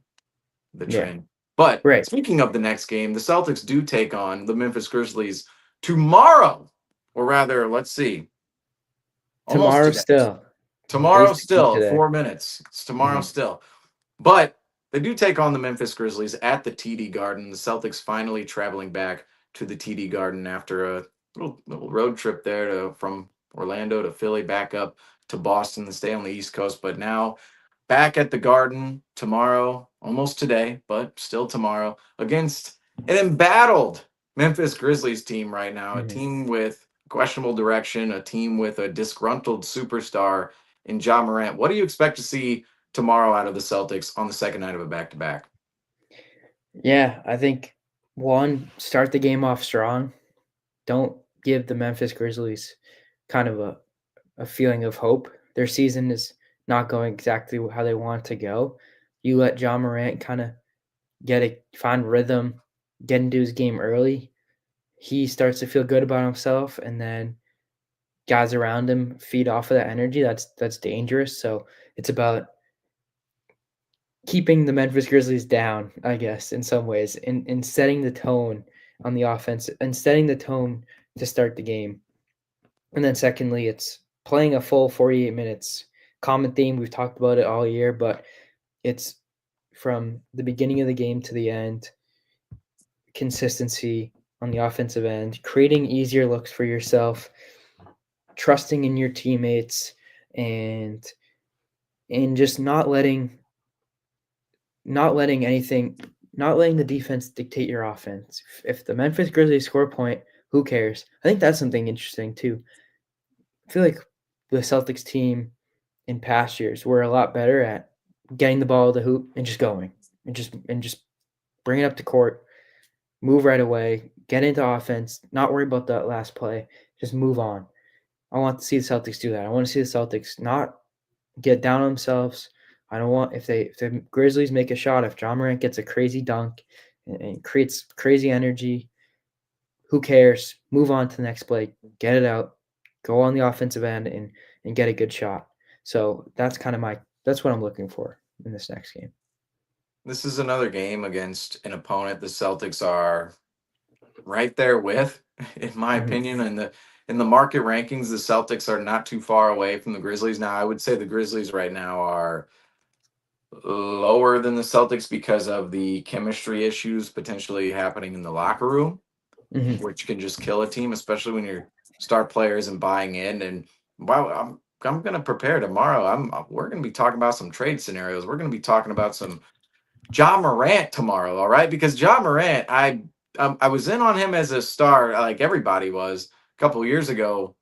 the Yeah. trend. But Right. speaking of the next game, the Celtics do take on the Memphis Grizzlies tomorrow, or rather, let's see, almost Tomorrow today. still. Tomorrow Basically still, today. 4 minutes. It's tomorrow Mhm. still. But they do take on the Memphis Grizzlies at the TD Garden. The Celtics finally traveling back to the TD Garden after a little road trip there from Orlando to Philly, back up to Boston to stay on the East Coast. But now back at the Garden tomorrow, almost today, but still tomorrow, against an embattled Memphis Grizzlies team right now, a Mhm. team with questionable direction, a team with a disgruntled superstar in Ja Morant. What do you expect to see tomorrow out of the Celtics on the second night of a back to back? Yeah, I think one, start the game off strong. Don't give the Memphis Grizzlies kind of a feeling of hope. Their season is not going exactly how they want it to go. You let John Morant kind of find rhythm, get into his game early. He starts to feel good about himself, and then guys around him feed off of that energy. That's dangerous. So it's about keeping the Memphis Grizzlies down, I guess, in some ways, and setting the tone on the offense and setting the tone to start the game. And then secondly, it's playing a full 48 minutes. Common theme, we've talked about it all year, but it's from the beginning of the game to the end, consistency on the offensive end, creating easier looks for yourself, trusting in your teammates, and just not letting the defense dictate your offense. If the Memphis Grizzlies score a point, who cares? I think that's something interesting too. I feel like the Celtics team in past years were a lot better at getting the ball to the hoop and just going and just bring it up to court, move right away, get into offense, not worry about that last play, just move on. I want to see the Celtics do that. I want to see the Celtics not get down on themselves. I don't want if the Grizzlies make a shot, if John Morant gets a crazy dunk and creates crazy energy, who cares? Move on to the next play, get it out, go on the offensive end and get a good shot. So that's what I'm looking for in this next game. This is another game against an opponent the Celtics are right there with, in my Mhm. opinion. In the market rankings, the Celtics are not too far away from the Grizzlies. Now, I would say the Grizzlies right now are lower than the Celtics because of the chemistry issues potentially happening in the locker room, Mhm. which can just kill a team, especially when your star player isn't buying in. And wow, I'm going to prepare tomorrow. We're going to be talking about some trade scenarios. We're going to be talking about some Ja Morant tomorrow, all right? Because Ja Morant, I was in on him as a star, like everybody was a couple years ago.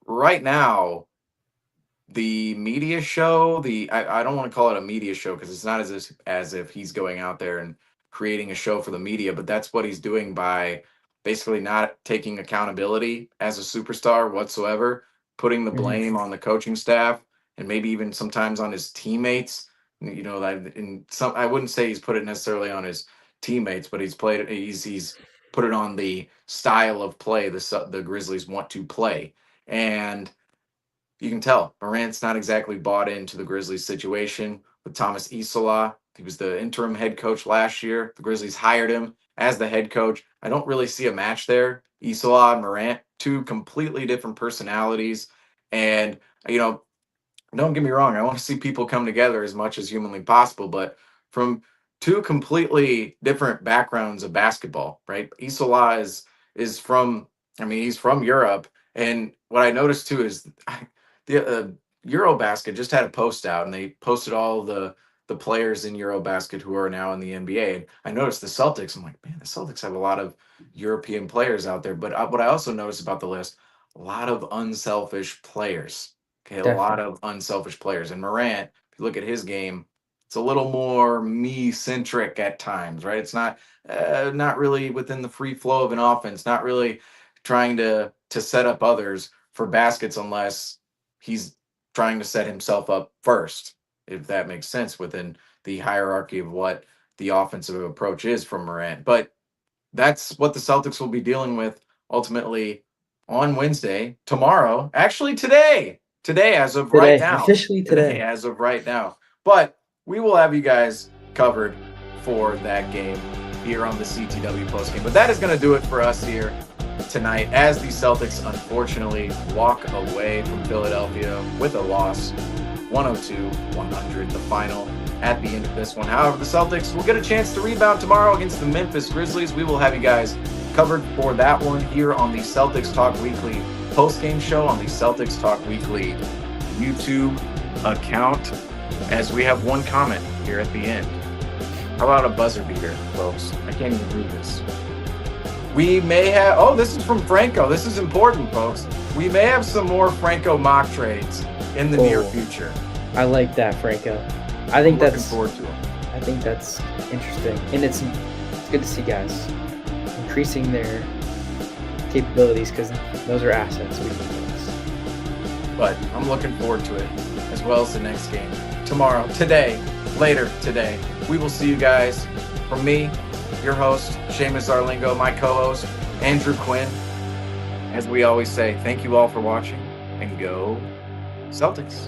Right now, the media show, I don't want to call it a media show because it's not as if he's going out there and creating a show for the media, but that's what he's doing by basically not taking accountability as a superstar whatsoever, putting the Mhm. blame on the coaching staff and maybe even sometimes on his teammates. You know, that in some I wouldn't say he's put it necessarily on his teammates, but he's put it on the style of play the Grizzlies want to play. And you can tell Morant's not exactly bought into the Grizzlies situation with Thomas Isola. He was the interim head coach last year. The Grizzlies hired him as the head coach. I don't really see a match there. Isola and Morant, two completely different personalities. And, you know, don't get me wrong, I want to see people come together as much as humanly possible, but from two completely different backgrounds of basketball, right? Isola is from, I mean, he's from Europe, and what I noticed too is the Eurobasket just had a post out, and they posted all the players in Eurobasket who are now in the NBA. And I noticed the Celtics. I'm like, man, the Celtics have a lot of European players out there. But what I also noticed about the list, a lot of unselfish players. Okay, a lot Definitely. of unselfish players. And Morant, if you look at his game, it's a little more me centric at times, right? It's not really within the free flow of an offense, not really trying to set up others for baskets unless he's trying to set himself up first. if that makes sense within the hierarchy of what the offensive approach is from Morant. But that's what the Celtics will be dealing with ultimately on Wednesday, tomorrow, actually today as of right Today, now, officially today. as of right now. But we will have you guys covered for that game here on the CTW Postgame. But that is going to do it for us here tonight as the Celtics unfortunately walk away from Philadelphia with a loss, 102-100, the final at the end of this one. However, the Celtics will get a chance to rebound tomorrow against the Memphis Grizzlies. We will have you guys covered for that one here on the Celtics Talk Weekly post-game show on the Celtics Talk Weekly YouTube account, as we have one comment here at the end. How about a buzzer beater, folks? I can't even read this. We may have, oh, this is from Franco. This is important, folks. We may have some more Franco mock trades in the near future. I like that, Franco. I think looking forward to it. I think that's interesting, and it's good to see guys increasing their capabilities, because those are assets we can use. But I'm looking forward to it, as well as the next game tomorrow, today, later today. We will see you guys. From me, your host, Seamus Zarlingo, my co-host, Andrew Quinn. As we always say, thank you all for watching, and go Celtics.